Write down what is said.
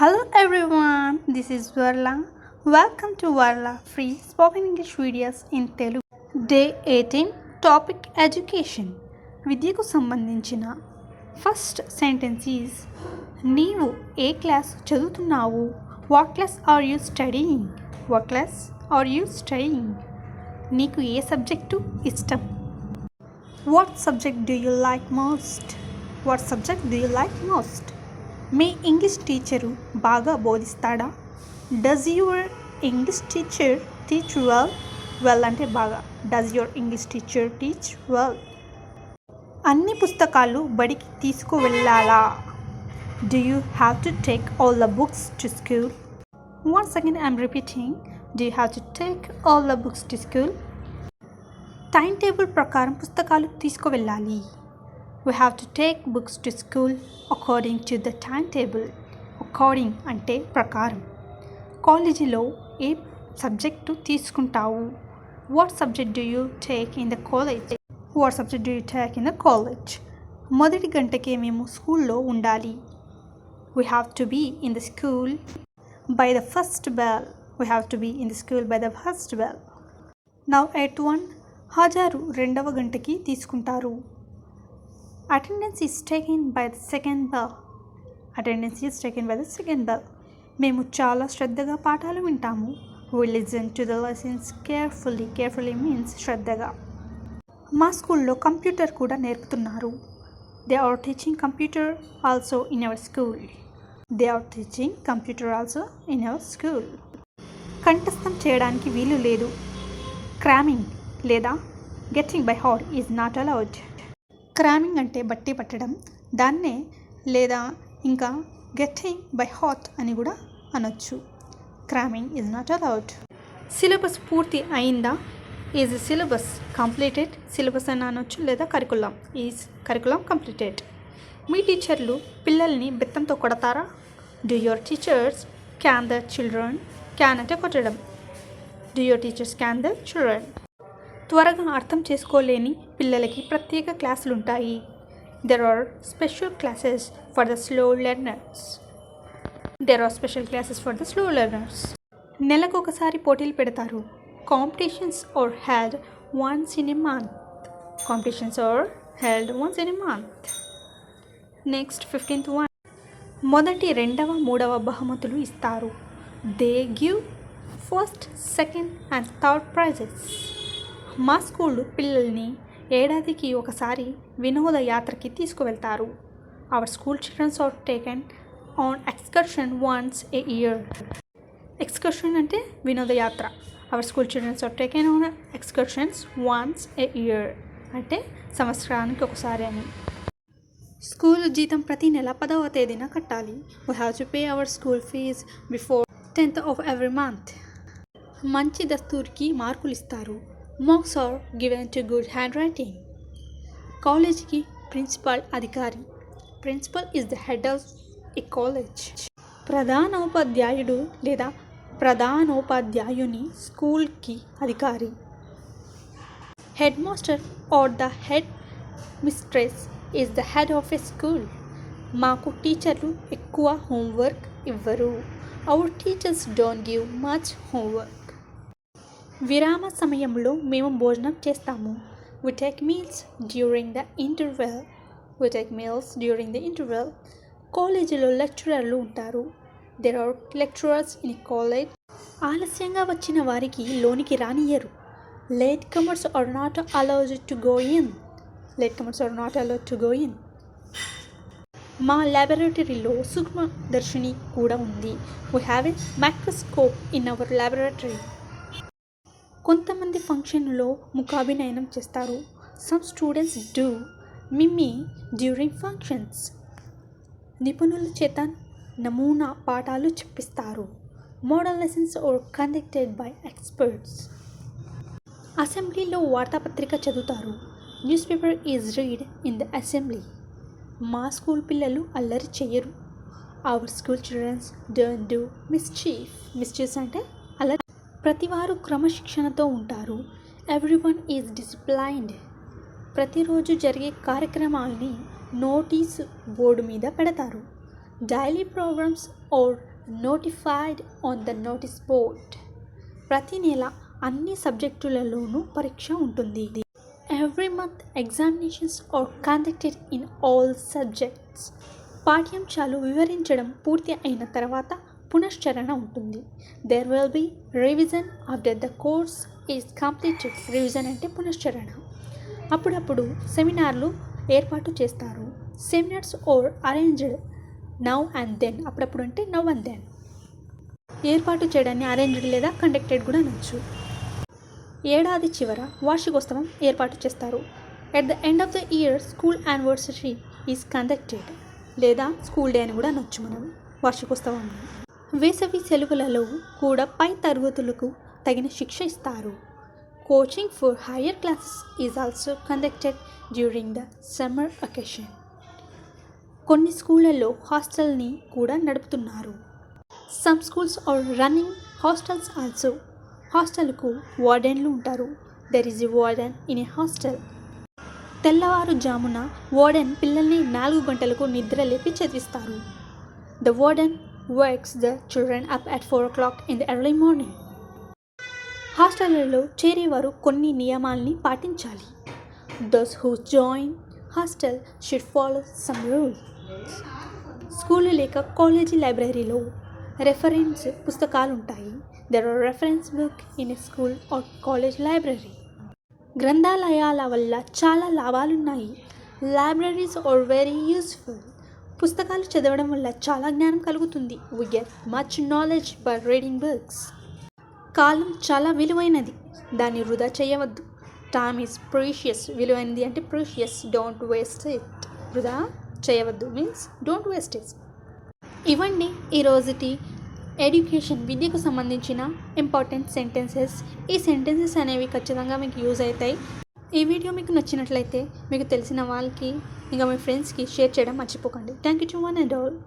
Hello everyone, this is Varla. Welcome to Varla Free Spoken English Videos in Telugu. Day 18 Topic Education. విద్యకు సంబంధించిన first sentence is నీవు ఏ class చదువుతున్నావు? What class are you studying? What class are you studying? నీకు ఏ subject ఇష్టం? What subject do you like most? What subject do you like most? మీ English teacher బాగా బోధిస్తాడా? Does your English teacher teach well? Well అంటే బాగా. Does your English teacher teach well? అన్ని పుస్తకాలు బడికి తీసుకువెళ్ళాలా? Do you have to take all the books to school? Once again I'm repeating, do you have to take all the books to school? Time table ప్రకారం పుస్తకాలు తీసుకువెళ్ళాలి. We have to take books to school according to the timetable. According అంటే ప్రకారం. కాలేజీలో ఏ subject తీసుకుంటావు? What subject do you take in the college? What subject do you take in the college? మొదటి గంటకే మేము స్కూల్లో ఉండాలి. We have to be in the school by the first bell. We have to be in the school by the first bell. Now at 1 హాజరు రెండవ గంటకి తీసుకుంటారు. Attendance is taken by the second bell. Attendance is taken by the second bell. మేము చాలా శ్రద్ధగా పాఠాలు వింటాము. We listen to the lessons carefully. Carefully means శ్రద్ధగా. మా స్కూల్లో కంప్యూటర్ కూడా నేర్పుతున్నారు. They are teaching computer also in our school. They are teaching computer also in our school. కంఠస్థం చేయడానికి వీలు లేదు. Cramming లేదా getting by heart is not allowed. క్రామింగ్ అంటే బట్టి పట్టడం, దాన్నే లేదా ఇంకా గెట్టింగ్ బై హార్ట్ అని కూడా అనొచ్చు. Cramming is not allowed. Syllabus పూర్తి అయిందా? Is syllabus completed? సిలబస్ అని అనొచ్చు, లేదా కరికులం. Is curriculum completed. మీ టీచర్లు పిల్లల్ని బెత్తంతో కొడతారా? Do your teachers cane the children? Cane అంటే కొట్టడం. Do your teachers cane the children? త్వరగా అర్థం చేసుకోలేని పిల్లలకి ప్రత్యేక క్లాసులు ఉంటాయి. There are special classes for the slow learners. నెలకు ఒకసారి పోటీలు పెడతారు. Competitions are held once in a month. Next 15th one. మొదటి, రెండవ, మూడవ బహుమతులు ఇస్తారు. They give first, second and third prizes. మా స్కూల్ పిల్లల్ని ఏడాదికి ఒకసారి వినోద యాత్రకి తీసుకువెళ్తారు. Our school childrens are taken on excursion once a year. Excursion అంటే వినోద యాత్ర. Our school childrens are taken on excursions once a year అంటే సంవత్సరానికి ఒకసారి అని. స్కూల్ జీతం ప్రతి నెల 10వ తేదీన కట్టాలి. We have to pay our school fees before 10th of every month. మంచి దస్తూరికి మార్కులు ఇస్తారు. Marks are given to good handwriting. కాలేజీకి ప్రిన్సిపల్ అధికారి. Principal is the head of a college. ప్రధానోపాధ్యాయుడు లేదా ప్రధానోపాధ్యాయుని స్కూల్కి అధికారి. Head master or the head mistress is the head of a school. మాకు టీచర్లు ఎక్కువ హోంవర్క్ ఇవ్వరు. Our teachers don't give much homework. విరామ సమయంలో మేము భోజనం చేస్తాము. We take meals during the interval. కాలేజీలో లెక్చరర్లు ఉంటారు. There are lecturers in a college. ఆలస్యంగా వచ్చిన వారికి లోనికి రానియ్యరు. Late comers are not allowed to go in. మా ల్యాబొరేటరీలో సూక్ష్మదర్శిని కూడా ఉంది. We have a microscope in our laboratory. కొంతమంది ఫంక్షన్లో ముఖాభినయనం చేస్తారు. Some students do mime during functions. నిపుణుల చేత నమూనా పాఠాలు చెప్పిస్తారు. Model lessons are conducted by experts. అసెంబ్లీలో వార్తాపత్రిక చదువుతారు. Newspaper is read in the assembly. మా స్కూల్ పిల్లలు అల్లరి చెయ్యరు. Our school childrens don't do mischiefs అంటే అల్లరి. ప్రతివారు క్రమశిక్షణతో ఉంటారు. Everyone is disciplined. ప్రతిరోజు జరిగే కార్యక్రమాల్ని నోటీసు బోర్డు మీద పెడతారు. Daily programs or notified on the notice board. ప్రతి నెల అన్ని సబ్జెక్టులలోనూ పరీక్ష ఉంటుంది. Every month examinations are conducted in all subjects. పాఠ్యాంశాలు వివరించడం పూర్తి అయిన తర్వాత పునశ్చరణ ఉంటుంది. There will be revision after the course is completed. Revision అంటే పునశ్చరణ. అప్పుడప్పుడు సెమినార్లు ఏర్పాటు చేస్తారు. Seminars are arranged now and then. అప్పుడప్పుడు అంటే నౌ అండ్ దెన్. ఏర్పాటు చేయడాన్ని అరేంజ్డ్ లేదా కండక్టెడ్ కూడా అనొచ్చు. ఏడాది చివర వార్షికోత్సవం ఏర్పాటు చేస్తారు. At the end of the year school anniversary is conducted లేదా స్కూల్ డే అని కూడా అనొచ్చు మనం వార్షికోత్సవాన్ని. వేసవి సెలవులలో కూడా పై తరగతులకు తగిన శిక్ష ఇస్తారు. Coaching for higher classes is also conducted during the summer vacation. కొన్ని స్కూళ్ళల్లో హాస్టల్ని కూడా నడుపుతున్నారు. Some schools are running hostels also. హాస్టల్కు వార్డెన్లు ఉంటారు. There is a warden in a hostel. తెల్లవారుజామున వార్డెన్ పిల్లల్ని 4 గంటలకు నిద్ర లేపి చదివిస్తారు. The warden wakes the children up at 4 o'clock in the early morning. హాస్టళ్లలో చేరేవారు కొన్ని నియమాల్ని పాటించాలి. Those who join hostel should follow some rules. School లేక కాలేజీ లైబ్రరీలో రెఫరెన్స్ పుస్తకాలు ఉంటాయి. There are reference book in a school or college library. గ్రంథాలయాల వల్ల చాలా లాభాలున్నాయి. Libraries are very useful. పుస్తకాలు చదవడం వల్ల చాలా జ్ఞానం కలుగుతుంది. We get much knowledge by reading books. కాలం చాలా విలువైనది, దాన్ని వృధా చేయవద్దు. Time is precious. విలువైనది అంటే ప్రీషియస్. Don't waste it. వృధా చేయవద్దు మీన్స్ డోంట్ వేస్ట్ ఇట్. ఇవన్నీ ఈరోజుటి ఎడ్యుకేషన్ విద్యకు సంబంధించిన ఇంపార్టెంట్ సెంటెన్సెస్. ఈ సెంటెన్సెస్ అనేవి ఖచ్చితంగా మీకు యూజ్ అవుతాయి. ఈ వీడియో మీకు నచ్చినట్లయితే మీకు తెలిసిన వాళ్ళకి ఇంకా మీ ఫ్రెండ్స్కి షేర్ చేయడం మర్చిపోకండి. Thank you to one and all.